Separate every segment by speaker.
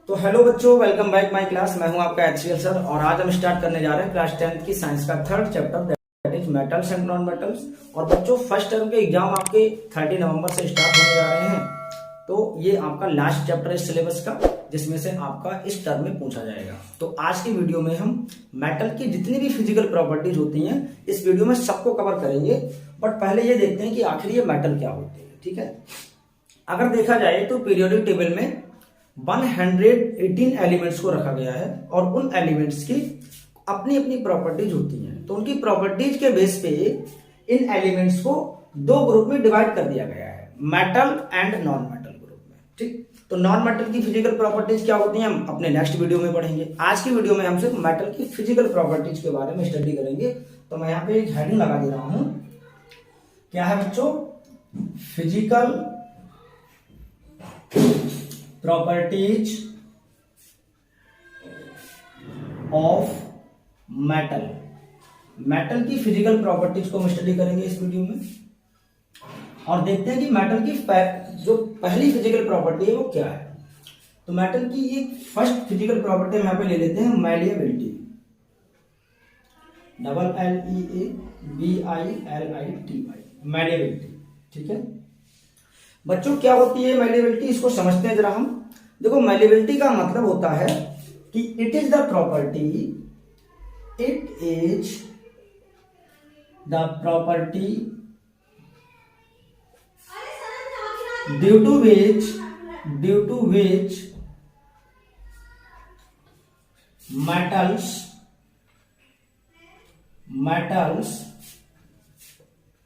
Speaker 1: तो हेलो बच्चों, welcome back my class. मैं हूं आपका एचसीएल सर और आज हम स्टार्ट करने जा रहे हैं क्लास 10th की साइंस का third chapter, that is metals and non metals. और बच्चों, फर्स्ट टर्म के एग्जाम आपके 30 नवंबर से स्टार्ट होने जा रहे हैं। तो ये आपका लास्ट चैप्टर है सिलेबस का, जिसमें से आपका इस टर्म में पूछा जाएगा। तो आज की वीडियो में हम मेटल की जितनी भी फिजिकल प्रॉपर्टीज होती हैं इस वीडियो में सबको कवर करेंगे। बट पहले ये देखते हैं कि आखिर ये मेटल क्या होते हैं। ठीक है, अगर देखा जाए तो पीरियोडिक टेबल में 118 एलिमेंट्स को रखा गया है और उन एलिमेंट्स की अपनी अपनी प्रॉपर्टीज होती हैं। तो उनकी प्रॉपर्टीज के बेस पे इन एलिमेंट्स को दो ग्रुप में डिवाइड कर दिया गया है, metal and non metal group में। ठीक, तो नॉन मेटल की फिजिकल प्रॉपर्टीज क्या होती हैं हम अपने नेक्स्ट वीडियो में पढ़ेंगे। आज की वीडियो में हम सिर्फ मेटल की फिजिकल प्रॉपर्टीज के बारे में स्टडी करेंगे। तो मैं यहाँ पे एक हेडिंग लगा दे रहा हूं, क्या है बच्चों? Physical properties of metal. Metal की फिजिकल प्रॉपर्टीज को हम स्टडी करेंगे इस वीडियो में और देखते हैं कि मेटल की जो पहली फिजिकल प्रॉपर्टी है वो क्या है। तो मेटल की एक फर्स्ट फिजिकल प्रॉपर्टी हम यहां पे ले लेते हैं, मैलिएबिलिटी। MALLEABILITY, malleability. ठीक है बच्चों, क्या होती है मैलिएबिलिटी, इसको समझते हैं जरा हम। देखो, मैलिएबिलिटी का मतलब होता है कि it is the property, it is the property due to which metals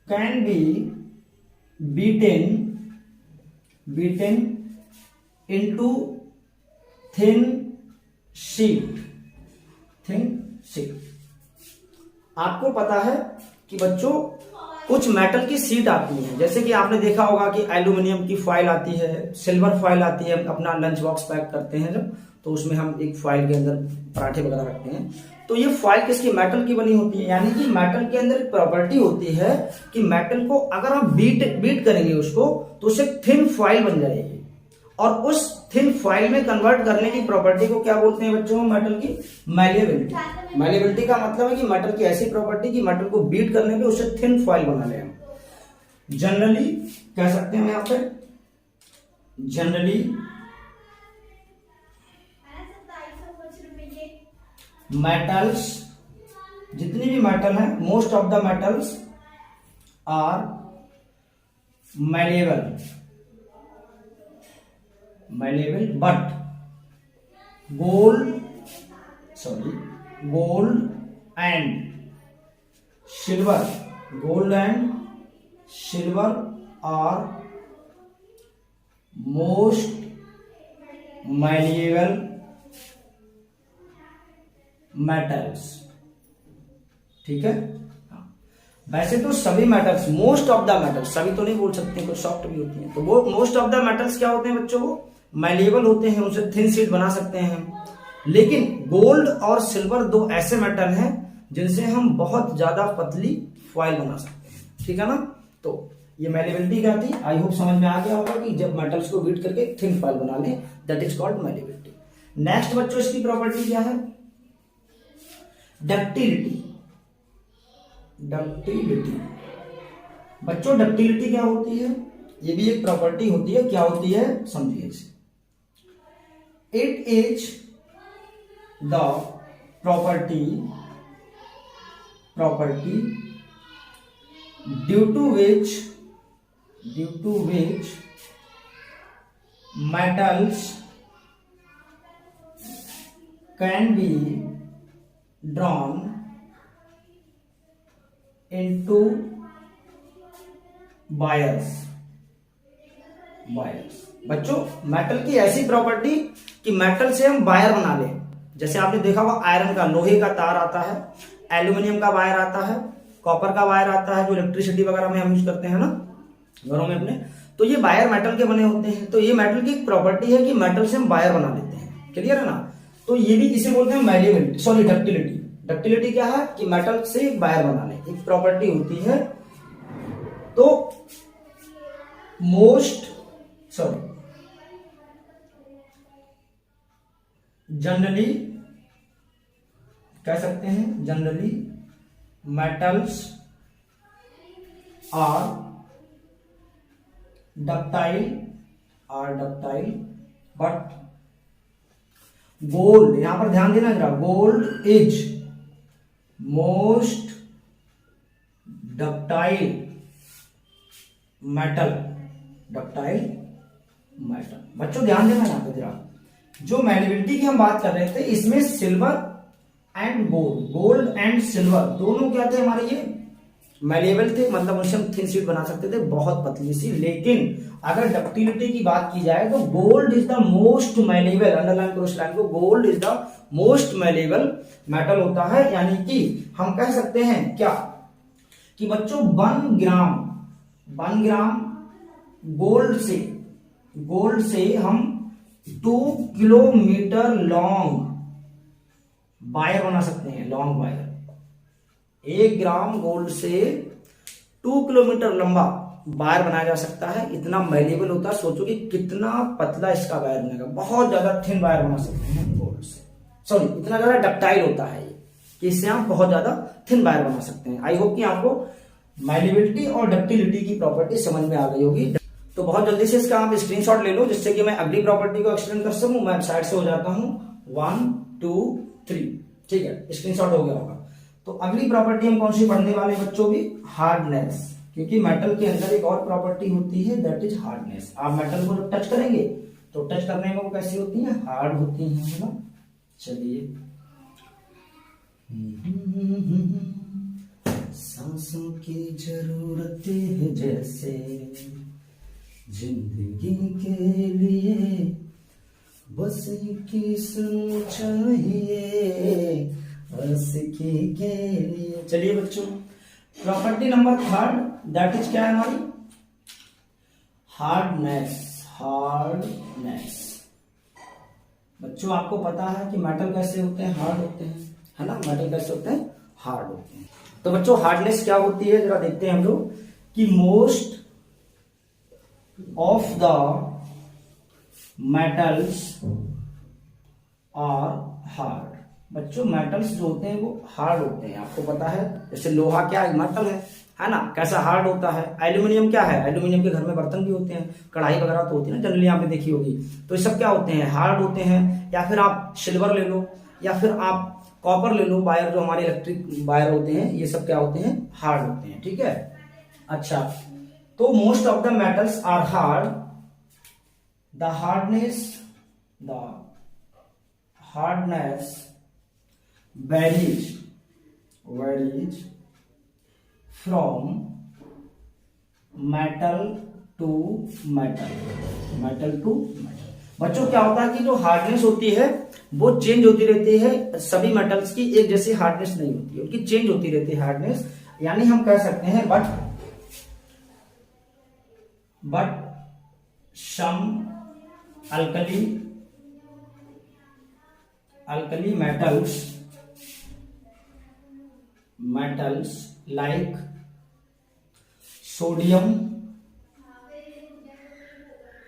Speaker 1: can be beaten into thin sheet। आपको पता है कि बच्चों कुछ मेटल की सीट आती है, जैसे कि आपने देखा होगा कि एल्यूमिनियम की फॉइल आती है, सिल्वर फॉइल आती है। अपना लंच बॉक्स पैक करते हैं जब, तो उसमें हम एक फॉइल के अंदर पराठे वगैरह रखते हैं। तो ये फॉइल किसकी? मेटल की बनी होती है। यानी कि मेटल के अंदर एक प्रॉपर्टी होती है कि मेटल को अगर हम बीट करेंगे उसको, तो उससे थिन फॉइल बन जाएगी। और उस थिन फॉइल में कन्वर्ट करने की प्रॉपर्टी को क्या बोलते हैं बच्चों? मेटल की मैलिएबिलिटी। मैलिएबिलिटी का मतलब है कि मेटल की ऐसी प्रॉपर्टी कि मेटल को बीट करने पे उससे थिन फॉइल बना ले हम। जनरली कह सकते हैं यहाँ पे, जनरली मेटल्स, जितनी भी मेटल है, most of the metals are malleable, but gold and silver are most malleable metals. ठीक है, वैसे तो सभी metals, most of the metals, सभी तो नहीं बोल सकते, कुछ सॉफ्ट भी होती हैं। तो वो मोस्ट ऑफ द मेटल्स क्या होते हैं बच्चों? वो मैलिएबल होते हैं, उनसे थिन शीट बना सकते हैं। लेकिन गोल्ड और सिल्वर दो ऐसे मेटल हैं जिनसे हम बहुत ज्यादा पतली फॉइल बना सकते हैं। ठीक है ना? तो ये मैलिएबिलिटी क्या थी, आई होप समझ में आ गया होगा कि जब मेटल्स को बीट करके थिन फॉइल बना लें, that is called malleability. Next बच्चों, इसकी प्रॉपर्टी क्या है? डक्टिलिटी। बच्चों, डक्टिलिटी क्या होती है? ये भी एक प्रॉपर्टी होती है। क्या होती है समझिए इसे। It is the property due to which metals can be drawn into wires। बच्चों, मेटल की ऐसी प्रॉपर्टी कि मेटल से हम वायर बना लें। जैसे आपने देखा होगा आयरन का, लोहे का तार आता है, एल्यूमिनियम का वायर आता है, कॉपर का वायर आता है, जो इलेक्ट्रिसिटी वगैरह में हम यूज करते हैं ना घरों में अपने। तो ये वायर मेटल के बने होते हैं। तो ये मेटल की एक प्रॉपर्टी है कि मेटल से हम वायर बना लेते हैं। क्लियर है ना? तो ये भी इसे बोलते हैं मैलिएबिलिटी, सॉरी डक्टिलिटी। डक्टिलिटी क्या है कि मेटल से एक वायर बनाने एक प्रॉपर्टी होती है। तो मोस्ट जनरली कह सकते हैं, generally metals are ductile but gold, यहां पर ध्यान देना जरा, gold is most ductile metal. बच्चों ध्यान देना यहां पर जरा, जो मैलिबिलिटी की हम बात कर रहे थे इसमें silver and gold and silver दोनों क्या थे हमारे, ये मैलेबल थे, मतलब उनसे हम थिन शीट बना सकते थे, बहुत पतली सी। लेकिन अगर डक्टिलिटी की बात की जाए तो gold is the most malleable, underline cross line को, gold is the most malleable metal होता है। यानी कि हम कह सकते हैं क्या कि बच्चों 1 ग्राम गोल्ड से हम 2 किलोमीटर लॉन्ग वायर बना सकते हैं, लॉन्ग वायर। 1 ग्राम गोल्ड से 2 किलोमीटर लंबा वायर बनाया जा सकता है, इतना मैलेबल होता है। सोचो कि कितना पतला इसका वायर बनेगा, बहुत ज्यादा थिन वायर बना सकते हैं गोल्ड से, सॉरी इतना ज्यादा डक्टाइल होता है ये कि इससे आप बहुत ज्यादा थिन वायर बना सकते हैं। आई होप कि आपको मैलेबिलिटी और डक्टिलिटी की प्रॉपर्टी समझ में आ गई होगी। तो बहुत जल्दी से इसका आप स्क्रीनशॉट ले लो, जिससे कि मैं अगली प्रॉपर्टी को एक्सप्लेन कर सकूं। मैं साइड से हो जाता हूं, 1 2 3, ठीक है, स्क्रीनशॉट हो गया होगा। तो अगली प्रॉपर्टी हम कौन सी पढ़ने वाले बच्चों भी, हार्डनेस, क्योंकि मेटल के अंदर एक और प्रॉपर्टी होती है दैट इज हार्डनेस। आप मेटल को जब टच करेंगे तो टच करने में वो कैसी होती है, हार्ड होती है, है ना। चलिए, सांसों की जरूरत है जैसे जिंदगी के लिए, बस की सुन चाहिए आशिकी के लिए। चलिए बच्चों, प्रॉपर्टी नंबर 3 दैट इज क्या है हमारी, हार्डनेस। बच्चों आपको पता है कि मेटल कैसे होते हैं, हार्ड होते हैं, है ना। मेटल कैसे होते हैं, हार्ड होते हैं। तो बच्चों हार्डनेस क्या होती है जरा देखते हैं हम लोग, कि most of the metals are hard. बच्चों मेटल्स जो होते हैं वो हार्ड होते हैं, आपको पता है। जैसे लोहा क्या है, मेटल है ना, कैसा हार्ड होता है। एल्यूमिनियम क्या है, एल्यूमिनियम के घर में बर्तन भी होते हैं, कढ़ाई वगैरह तो होती है ना, जनरली यहाँ पे देखी होगी। तो ये सब क्या होते हैं, हार्ड होते हैं। या फिर आप सिल्वर ले लो, या फिर आप कॉपर ले लो, वायर जो हमारे इलेक्ट्रिक वायर होते हैं, ये सब क्या होते हैं, हार्ड होते हैं, ठीक है। अच्छा, तो most of the metals are hard, the hardness varies from metal to metal। बच्चों क्या होता है कि जो हार्डनेस होती है वो चेंज होती रहती है, सभी मेटल्स की एक जैसी हार्डनेस नहीं होती है, उनकी चेंज होती रहती है हार्डनेस। यानी हम कह सकते हैं but some alkali metals like sodium,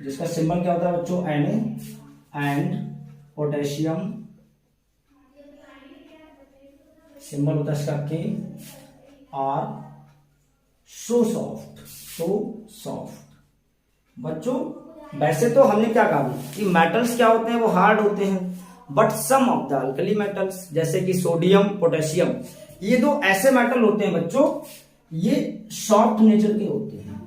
Speaker 1: जिसका सिंबल क्या होता है बच्चों, Na, एंड पोटेशियम, सिंबल होता है इसका K, आर सो सॉफ्ट। बच्चों वैसे तो हमने क्या कहा कि मेटल्स क्या होते हैं, वो हार्ड होते हैं, but some of the alkali metals जैसे कि सोडियम, पोटेशियम, ये दो ऐसे मेटल होते हैं बच्चों, ये सॉफ्ट नेचर के होते हैं।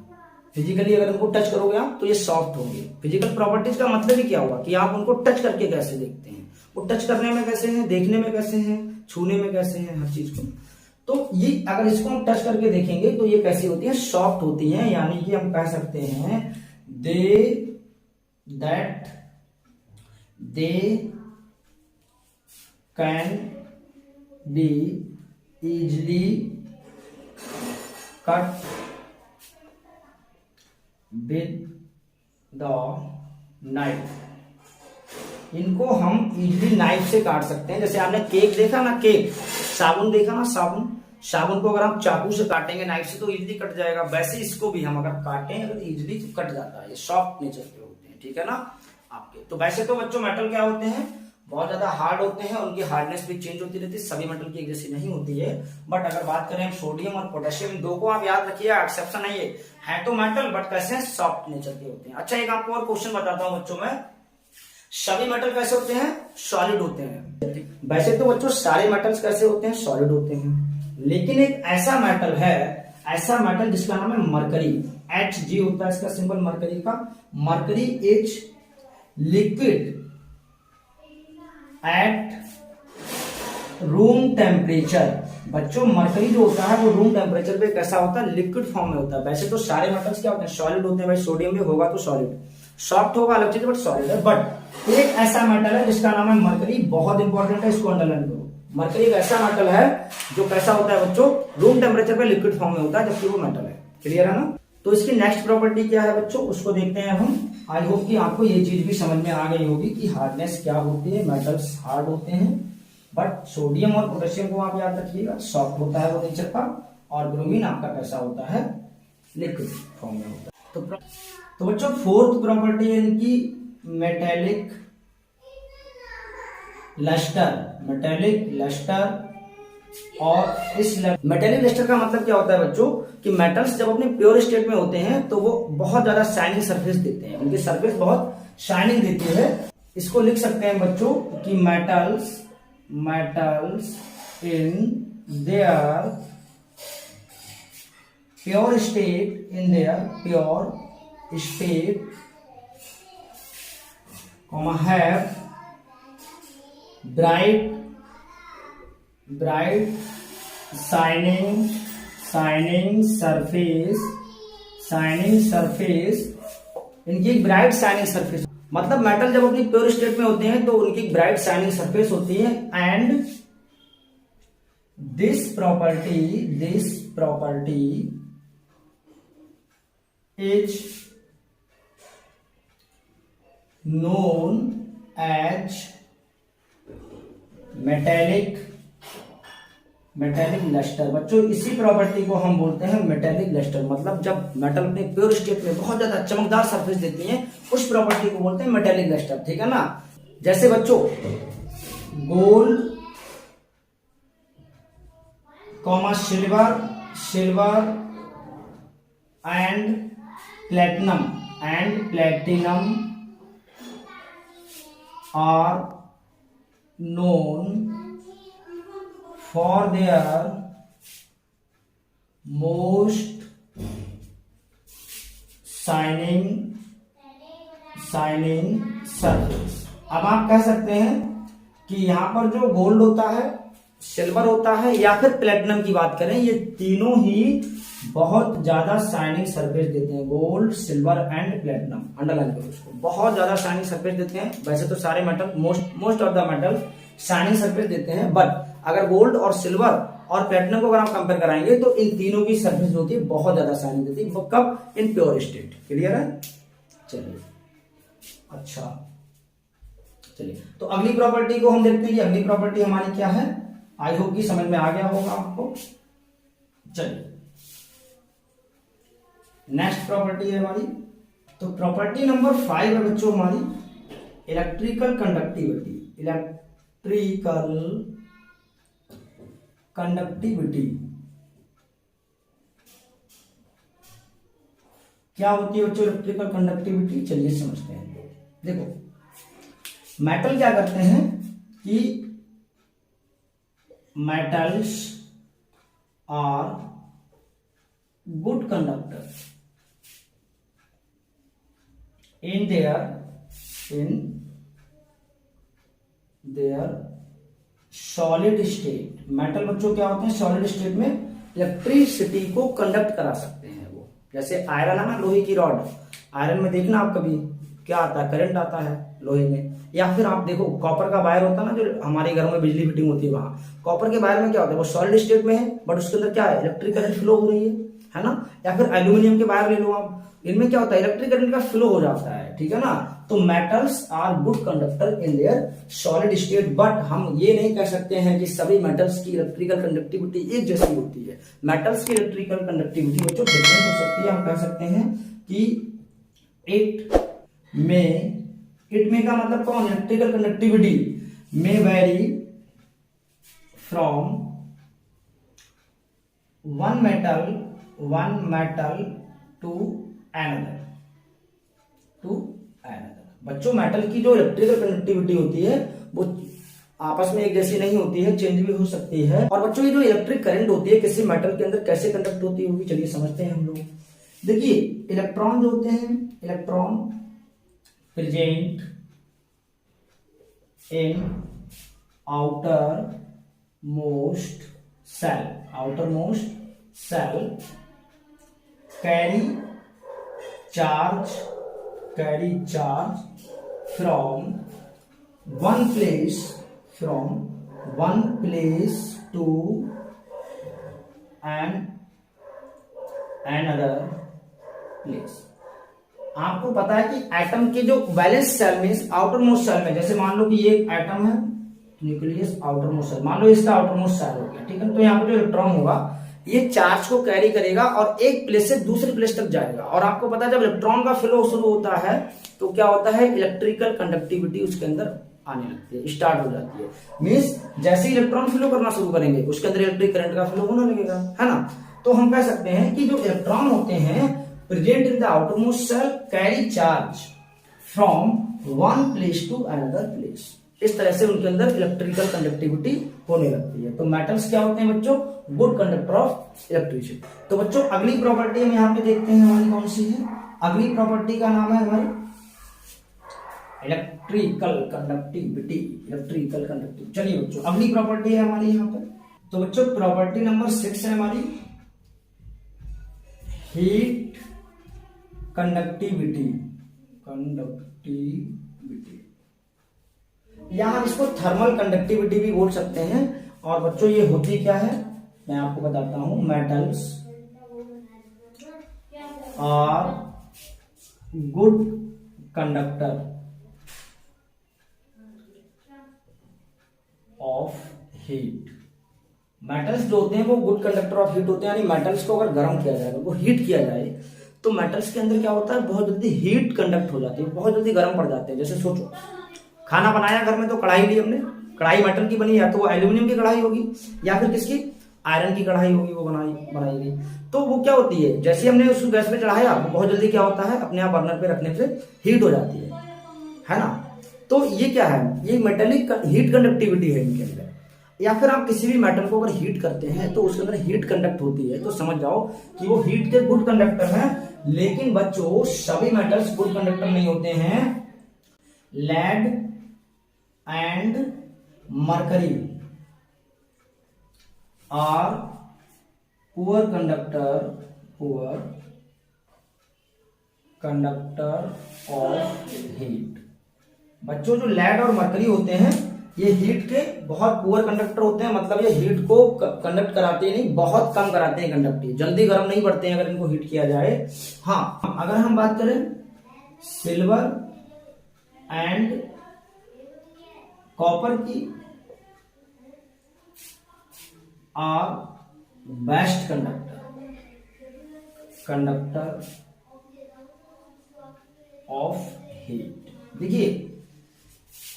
Speaker 1: फिजिकली अगर उनको टच करोगे आप तो ये सॉफ्ट होंगे। फिजिकल प्रॉपर्टीज का मतलब ही क्या हुआ कि आप उनको टच करके कैसे देखते हैं, वो टच करने में कैसे हैं, देखने में कैसे हैं, छूने में कैसे हैं, हर चीज को। तो ये अगर इसको हम टच करके देखेंगे तो ये कैसी होती है, सॉफ्ट होती है। यानी कि हम कह सकते हैं they can be easily cut with the knife। इनको हम इजली नाइफ से काट सकते हैं। जैसे आपने केक देखा ना, केक, साबुन देखा ना, साबुन को अगर हम चाकू से काटेंगे नाइफ से तो इजली कट जाएगा, वैसे इसको भी हम अगर काटें अगर इजली कट जाता है। ये सॉफ्ट नेचर के होते हैं, ठीक है ना आपके। तो वैसे तो बच्चों मेटल क्या होते हैं, बहुत ज्यादा हार्ड होते हैं, उनकी हार्डनेस भी चेंज होती रहती है, सभी मेटल की एक जैसी नहीं होती है। बट अगर बात करें हम सोडियम और पोटेशियम, दो को आप याद रखिए, एक्सेप्शन नहीं है तो मेटल बट कैसे सॉफ्ट नेचर के होते हैं। अच्छा, एक आपको और क्वेश्चन बताता हूं बच्चों में, सभी मेटल कैसे होते हैं? सॉलिड होते हैं। वैसे तो बच्चों सारे मेटल्स कैसे होते हैं? सॉलिड होते हैं, लेकिन एक ऐसा मेटल है, ऐसा मेटल जिसका नाम है मरकरी, Hg होता है इसका सिंबल मरकरी का। Mercury is liquid at room temperature. बच्चों मरकरी जो होता है वो रूम टेम्परेचर पे कैसा होता है? लिक्विड फॉर्म में होता है। वैसे तो सारे मेटल्स क्या होते हैं? सॉलिड होते हैं। भाई सोडियम भी होगा तो सॉलिड, सॉफ्ट होगा अलग चीज, बट सॉलिड है। बट एक ऐसा मेटल है जिसका नाम है मरकरी, बहुत इंपॉर्टेंट है, इसको अंडरलाइन करो। मरकरी एक ऐसा मेटल है जो कैसा होता है बच्चों? रूम टेम्परेचर पे लिक्विड फॉर्म में होता है, जबकि वो मेटल है। क्लियर है ना? तो इसकी नेक्स्ट प्रॉपर्टी क्या है बच्चों, उसको देखते हैं हम। आई होप कि आपको ये चीज भी समझ में आ गई होगी कि हार्डनेस क्या होती है। मेटल्स हार्ड होते हैं, बट सोडियम और पोटेशियम को आप याद रखिएगा, सॉफ्ट होता है वो नेचर का, और ब्रोमीन आपका कैसा होता है? लिक्विड फॉर्म में होता है। तो बच्चों फोर्थ प्रॉपर्टी है इनकी मेटेलिक लस्टर। मेटेलिक लस्टर, और इस मेटेलिक लस्टर का मतलब क्या होता है बच्चों कि मेटल्स जब अपने प्योर स्टेट में होते हैं तो वो बहुत ज्यादा शाइनिंग सरफेस देते हैं, उनकी सरफेस बहुत शाइनिंग देती है। इसको लिख सकते हैं बच्चों कि metals in their pure state, have bright shining surface, इनकी एक ब्राइट शाइनिंग सरफेस। मतलब मेटल जब अपनी प्योर स्टेट में होते हैं तो उनकी ब्राइट शाइनिंग सरफेस होती है। And this property is known as metallic lustre. बच्चों इसी प्रॉपर्टी को हम बोलते हैं मेटेलिक लस्टर। मतलब जब मेटल अपने प्योर स्टेट में बहुत ज्यादा चमकदार सरफेस देती है, उस प्रॉपर्टी को बोलते हैं मेटेलिक लस्टर। ठीक है ना? जैसे बच्चों gold comma silver and platinum are known for their most shining surface। अब आप कह सकते हैं कि यहां पर जो गोल्ड होता है, सिल्वर होता है या फिर प्लेटिनम की बात करें, ये तीनों ही बहुत ज्यादा शाइनिंग सरफेस देते हैं। Gold, silver and platinum, underline करो इसको, बहुत ज्यादा शाइनिंग सरफेस देते हैं। वैसे तो सारे metal, most of the metal shining surface देते हैं, बट अगर गोल्ड और सिल्वर और प्लेटिनम को अगर आप कंपेयर कराएंगे तो इन तीनों की सरफेस जो होती है बहुत ज्यादा शाइनिंग देती है। कब? In pure state. क्लियर है? चलिए, अच्छा चलिए, तो अगली प्रॉपर्टी को हम देखते हैं कि अगली प्रॉपर्टी हमारी क्या है। आई होप कि समझ में आ गया होगा आपको। चलिए, नेक्स्ट प्रॉपर्टी है हमारी, तो प्रॉपर्टी नंबर 5 है बच्चों हमारी इलेक्ट्रिकल कंडक्टिविटी। क्या होती है बच्चों इलेक्ट्रिकल कंडक्टिविटी? चलिए समझते हैं। देखो मेटल क्या करते हैं कि metals are good conductor in their solid state. Metal बच्चों क्या होते हैं? सॉलिड स्टेट में इलेक्ट्रिसिटी को कंडक्ट करा सकते हैं वो। जैसे आयरन है ना, लोहे की रॉड, आयरन में देखना आप कभी क्या आता है? करंट आता है लोहे में। या फिर आप देखो कॉपर का वायर होता है ना, जो हमारे घरों में बिजली फिटिंग होती है, वहां कॉपर के वायर में क्या होता है? वो सॉलिड स्टेट में है, बट उसके अंदर क्या है? इलेक्ट्रिक करंट फ्लो हो रही है ना? या फिर एल्यूमिनियम के वायर ले लो आप, इनमें क्या होता है? इलेक्ट्रिक करंट का फ्लो हो जाता है। ठीक है ना? तो metals are good conductor in their solid state, but हम ये नहीं कह सकते हैं कि सभी मेटल्स की इलेक्ट्रिकल कंडक्टिविटी एक जैसी होती है। मेटल्स की इलेक्ट्रिकल कंडक्टिविटी बच्चों डिफरेंट हो सकती है। हम कह सकते हैं कि इट में का मतलब कौन? Electrical conductivity may vary from one metal to another बच्चों मेटल की जो इलेक्ट्रिकल कंडक्टिविटी होती है वो आपस में एक जैसी नहीं होती है, चेंज भी हो सकती है। और बच्चों ये जो इलेक्ट्रिक करंट होती है किसी मेटल के अंदर कैसे कंडक्ट होती होगी, चलिए समझते हैं हम लोग। देखिए इलेक्ट्रॉन जो होते हैं, electron present in outer most shell carry charge from one place to another place। आपको पता है कि एटम के जो वैलेंस सेल में, आउटर मोस्ट सेल में, जैसे मान लो कि ये एटम है न्यूक्लियस, आउटर मोस्ट सेल, मान लो इसका आउटर मोस्ट सेल हो गया, ठीक है। तो यहाँ पे जो इलेक्ट्रॉन होगा ये चार्ज को कैरी करेगा और एक प्लेस से दूसरी प्लेस तक जाएगा। और आपको पता है जब इलेक्ट्रॉन का फ्लो शुरू होता है तो क्या होता है, इलेक्ट्रिकल कंडक्टिविटी उसके अंदर आने लगती है, स्टार्ट हो जाती है। मींस जैसे ही इलेक्ट्रॉन फ्लो करना शुरू करेंगे उसके अंदर इलेक्ट्रिक करंट का फ्लो होने लगेगा, है ना। तो हम कह सकते हैं कि जो इलेक्ट्रॉन होते हैं present in the outer most shell carry charge from one place to another place. इस तरह से उनके अंदर इलेक्ट्रिकल कंडक्टिविटी होने लगती है। तो मेटल्स क्या होते हैं बच्चों, गुड कंडक्टर ऑफ इलेक्ट्रिसिटी। तो बच्चों अगली प्रॉपर्टी हम यहाँ पे देखते हैं हमारी कौन सी है। अगली प्रॉपर्टी का नाम है हमारी इलेक्ट्रिकल कंडक्टिविटी। चलिए बच्चों अगली प्रॉपर्टी है हमारी यहाँ पे। तो बच्चों प्रॉपर्टी नंबर 6 है हमारी हीट कंडक्टिविटी या हम इसको थर्मल कंडक्टिविटी भी बोल सकते हैं। और बच्चों ये होती क्या है मैं आपको बताता हूं। Metals are good conductor of heat. Metals जो होते हैं वो गुड कंडक्टर ऑफ हीट होते हैं, यानी मेटल्स को अगर गर्म किया जाए, वो हीट किया जाए तो मेटल्स के अंदर क्या होता है, बहुत जल्दी हीट कंडक्ट हो जाती है, बहुत जल्दी गर्म पड़ जाते हैं। जैसे सोचो खाना बनाया घर में तो कढ़ाई ली हमने, कढ़ाई मेटल की बनी, या तो वो एल्यूमिनियम की कढ़ाई होगी या फिर किसकी, आयरन की कढ़ाई होगी, वो बनाई गई। तो वो क्या होती है, जैसे हमने उसको गैस पे चढ़ाया वो बहुत जल्दी क्या होता है, अपने आप बर्नर पे रखने से हीट हो जाती है ना। तो ये क्या है, ये मेटेलिक हीट कंडक्टिविटी है इनके अंदर। या फिर आप किसी भी मेटल को अगर हीट करते हैं तो उसके अंदर हीट कंडक्ट होती है, तो समझ जाओ कि वो हीट के गुड कंडक्टर हैं। लेकिन बच्चों सभी मेटल्स गुड कंडक्टर नहीं होते हैं। Lead and mercury are poor conductor of heat. बच्चों जो लेड और मरकरी होते हैं ये हीट के बहुत पुअर कंडक्टर होते हैं, मतलब ये हीट को कंडक्ट कराते ही नहीं, बहुत कम कराते हैं कंडक्टिव, जल्दी गर्म नहीं पड़ते हैं अगर इनको हीट किया जाए। हाँ अगर हम बात करें सिल्वर एंड कॉपर की are best conductor of heat. देखिए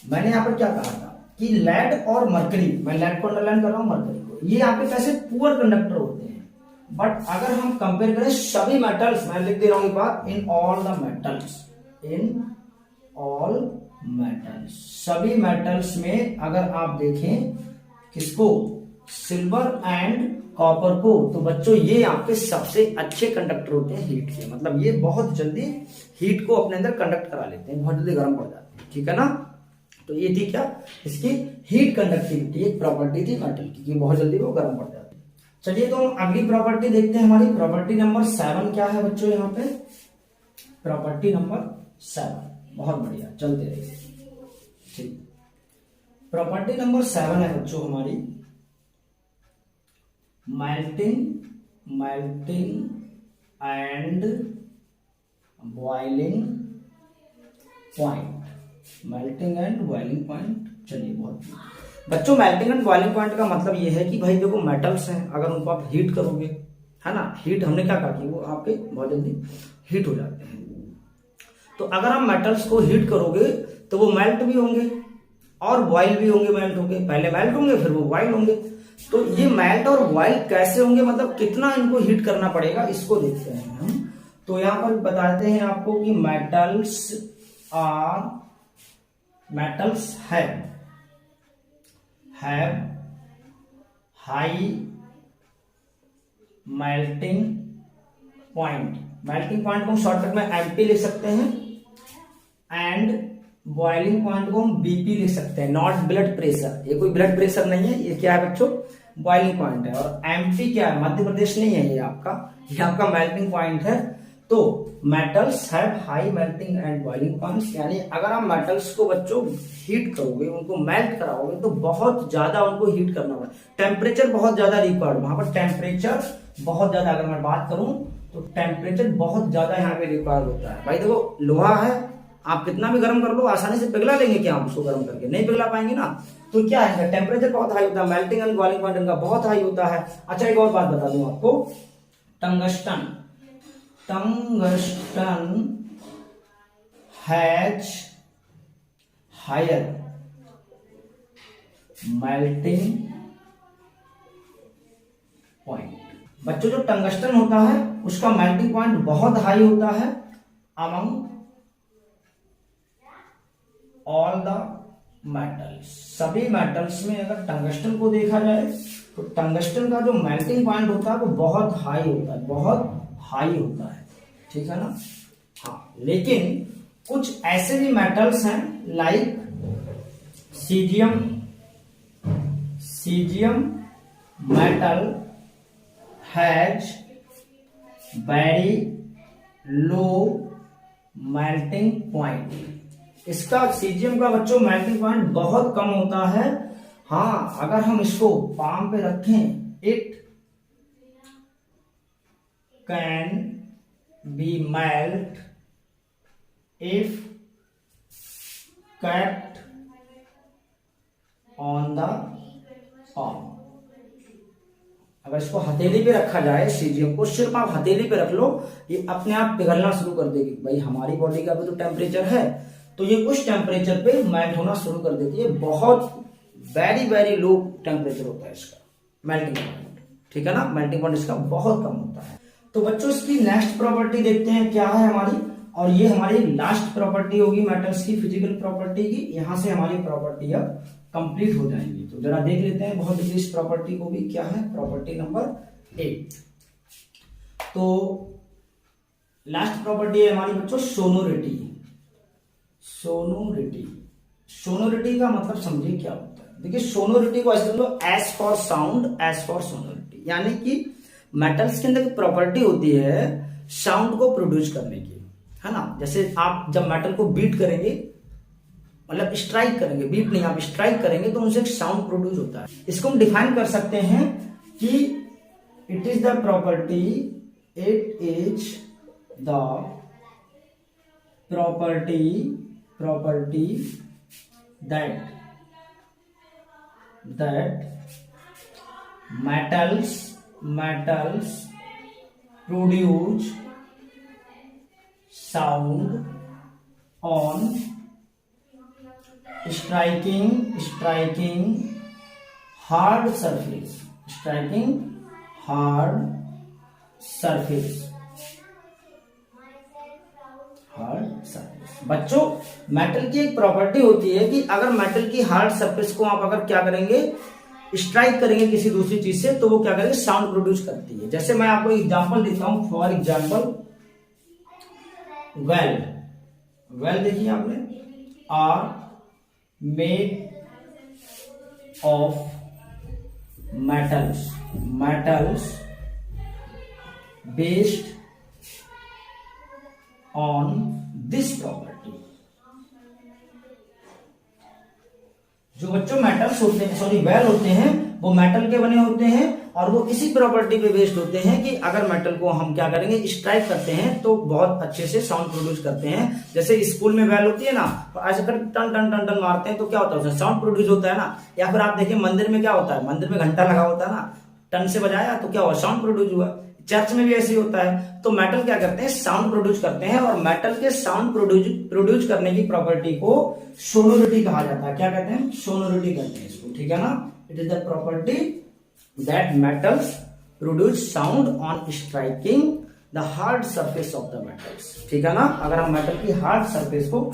Speaker 1: मैंने यहां पर क्या कहा था कि लेड और मरकरी, मैं लेड को अंडरलाइन कर रहा हूं, मरकरी को, ये आपके कैसे पुअर कंडक्टर होते हैं। बट अगर हम कंपेयर करें सभी मेटल्स, मैं लिख दे रहा हूं एक बात, इन ऑल मेटल्स, सभी मेटल्स में अगर आप देखें किसको, सिल्वर एंड कॉपर को, तो बच्चों ये आपके सबसे अच्छे कंडक्टर होते हैं हीट के। मतलब ये बहुत जल्दी हीट को अपने अंदर कंडक्ट करा लेते हैं, बहुत जल्दी गर्म पड़ जाते हैं, ठीक है ना। तो ये थी क्या, इसकी हीट कंडक्टिविटी, एक प्रॉपर्टी थी मेटल की कि बहुत जल्दी वो गर्म पड़ जाती है। चलिए तो हम अगली प्रॉपर्टी देखते हैं। हमारी प्रॉपर्टी नंबर 7 क्या है बच्चों, यहाँ पे प्रॉपर्टी नंबर 7, बहुत बढ़िया, चलते रहिए। ठीक, प्रॉपर्टी नंबर 7 है बच्चों हमारी melting and boiling point. Melting and boiling point, चलिए बहुत बच्चों मेल्टिंग एंड बॉइलिंग पॉइंट का मतलब ये है कि भाई देखो मेटल्स हैं, अगर उनको आप हीट करोगे, है ना, हीट हमने क्या कहा कि वो आपके बहुत जल्दी हीट हो जाते हैं। तो अगर आप मेटल्स को हीट करोगे तो वो मेल्ट भी होंगे, और बॉयल भी होंगे, मेल्ट होंगे, पहले मेल्ट होंगे फिर वो बॉयल होंगे। तो ये मेल्ट और बॉयल कैसे होंगे, मतलब कितना इनको हीट करना पड़ेगा, इसको देखते हैं हम। तो यहां पर बताते हैं आपको कि metals have high melting point. Melting point को हम शॉर्टकट में एमपी लिख सकते हैं, एंड बॉइलिंग पॉइंट को हम बीपी लिख सकते हैं, नॉट ब्लड प्रेशर। ये कोई ब्लड प्रेशर नहीं है, ये क्या है बच्चों, बॉइलिंग पॉइंट है। और एमपी क्या है, मध्य प्रदेश नहीं है, ये आपका मेल्टिंग पॉइंट है। तो metals have high melting and boiling points, यानी अगर आप मेटल्स को बच्चों हीट करोगे, उनको मेल्ट कराओगे, तो बहुत ज्यादा उनको हीट करना पड़ेगा, टेम्परेचर बहुत ज्यादा रिक्वायर्ड, वहां पर टेम्परेचर बहुत ज्यादा, अगर मैं बात करूं तो टेम्परेचर बहुत ज्यादा यहाँ पे रिक्वायर्ड होता है। भाई देखो लोहा है, आप कितना भी गर्म कर लो आसानी से पिघला लेंगे क्या, आप उसको गर्म करके नहीं पिघला पाएंगे ना। तो क्या है, टेम्परेचर बहुत हाई होता है, मेल्टिंग एंड बॉइलिंग पॉइंट इनका बहुत हाई होता है। अच्छा एक और बात बता दूं आपको, tungsten has higher melting point. बच्चों जो टंगस्टन होता है उसका मेल्टिंग पॉइंट बहुत हाई होता है अमंग ऑल द मेटल्स। सभी मेटल्स में अगर टंगस्टन को देखा जाए तो टंगस्टन का जो मेल्टिंग पॉइंट होता है वो बहुत हाई होता है, बहुत हाई होता है, ठीक है ना। हाँ, लेकिन कुछ ऐसे भी मेटल्स हैं like caesium metal has very low melting point. इसका सीजियम का बच्चों मेल्टिंग पॉइंट बहुत कम होता है। हाँ, अगर हम इसको पाम पे रखें, it can be melt if kept on the palm। अगर इसको हथेली पे रखा जाए, सीजियम को सिर्फ आप हथेली पे रख लो, ये अपने आप पिघलना शुरू कर देगी। भाई हमारी बॉडी का भी तो टेम्परेचर है, तो ये उस टेम्परेचर पे मेल्ट होना शुरू कर देती है। बहुत वेरी वेरी लो टेम्परेचर होता है इसका मेल्टिंग पॉइंट, ठीक है ना। मेल्टिंग पॉइंट इसका बहुत कम होता है। तो बच्चों इसकी नेक्स्ट प्रॉपर्टी देखते हैं क्या है हमारी, और ये हमारी लास्ट प्रॉपर्टी होगी मेटल्स की, फिजिकल प्रॉपर्टी की। यहां से हमारी प्रॉपर्टी अब कंप्लीट हो जाएंगी। तो जरा देख लेते हैं बहुत इस प्रॉपर्टी को भी, क्या है प्रॉपर्टी नंबर 8। तो लास्ट प्रॉपर्टी है हमारी बच्चों सोनोरिटी। सोनोरिटी का मतलब समझिए क्या होता है। देखिए सोनोरिटी को ऐसे समझो, S for sound, S for sonority, यानी कि मेटल्स के अंदर प्रॉपर्टी होती है साउंड को प्रोड्यूस करने की, है ना। जैसे आप जब मेटल को बीट करेंगे, मतलब स्ट्राइक करेंगे, बीट नहीं, आप स्ट्राइक करेंगे तो उनसे एक साउंड प्रोड्यूस होता है। इसको हम डिफाइन कर सकते हैं कि it is the property, it is the property that metals produce sound on striking hard surface, बच्चों मेटल की एक प्रॉपर्टी होती है कि अगर मेटल की हार्ड सरफेस को आप अगर क्या करेंगे, स्ट्राइक करेंगे किसी दूसरी चीज से, तो वो क्या करेंगे, साउंड प्रोड्यूस करती है। जैसे मैं आपको एग्जांपल देता हूं, फॉर एग्जांपल वेल देखिए आपने, are made of metals based on this property. जो बच्चों मेटल्स होते हैं, सॉरी वेल होते हैं, वो मेटल के बने होते हैं और वो इसी प्रॉपर्टी पे बेस्ड होते हैं कि अगर मेटल को हम क्या करेंगे, स्ट्राइक करते हैं तो बहुत अच्छे से साउंड प्रोड्यूस करते हैं। जैसे स्कूल में बेल होती है ना, तो ऐसे कर टन टन टन टन मारते हैं तो क्या होता है, उसमें साउंड प्रोड्यूस होता है ना। या फिर आप देखिए मंदिर में क्या होता है, मंदिर में घंटा लगा होता है ना, टन से बजाया तो क्या हुआ, साउंड प्रोड्यूस हुआ। चर्च में भी ऐसे ही होता है। तो मेटल क्या करते हैं, साउंड प्रोड्यूस करते हैं, और मेटल के साउंड प्रोड्यूस करने की प्रॉपर्टी को सोनोरिटी कहा जाता है। क्या कहते हैं, सोनोरिटी कहते हैं इसको, ठीक है ना। It is the property that metals produce sound on striking the hard surface of the metals, ठीक है ना। अगर हम मेटल की हार्ड सरफेस को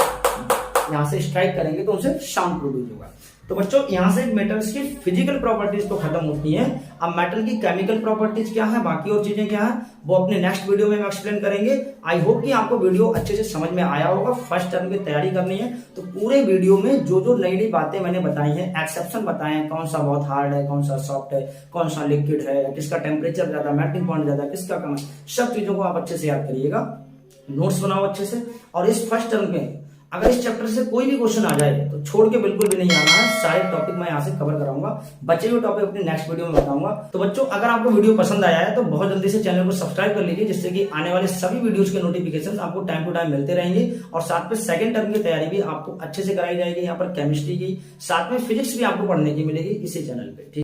Speaker 1: यहां से स्ट्राइक करेंगे तो उनसे साउंड प्रोड्यूस होगा। तो बच्चों यहां से मेटल्स की फिजिकल प्रॉपर्टीज तो खत्म होती हैं। अब मेटल की केमिकल प्रॉपर्टीज क्या है, बाकी और चीजें क्या है, वो अपने नेक्स्ट वीडियो में हम एक्सप्लेन करेंगे। आई होप कि आपको वीडियो अच्छे से समझ में आया होगा। फर्स्ट टर्म की तैयारी करनी है तो पूरे वीडियो में जो जो नई नई बातें मैंने बताई हैं, एक्सेप्शन बताए हैं, कौन सा बहुत हार्ड है, कौन सा सॉफ्ट है, कौन सा लिक्विड है, किसका टेम्परेचर ज्यादा, मेल्टिंग पॉइंट ज्यादा, किसका कम है, सब चीजों को आप अच्छे से याद करिएगा, नोट्स बनाओ अच्छे से। और इस फर्स्ट टर्म में अगर इस चैप्टर से कोई भी क्वेश्चन आ जाए तो छोड़ के बिल्कुल भी नहीं आना है। सारे टॉपिक मैं यहाँ से कवर कराऊंगा, बचे हुए टॉपिक अपने नेक्स्ट वीडियो में बताऊंगा। तो बच्चों अगर आपको वीडियो पसंद आया है तो बहुत जल्दी से चैनल को सब्सक्राइब कर लीजिए, जिससे कि आने वाले सभी वीडियोस के नोटिफिकेशन आपको टाइम टू टाइम मिलते रहेंगे। और साथ में सेकंड टर्म की तैयारी भी आपको अच्छे से कराई जाएगी, यहाँ पर केमिस्ट्री की, साथ में फिजिक्स भी आपको पढ़ने की मिलेगी इसी चैनल पे।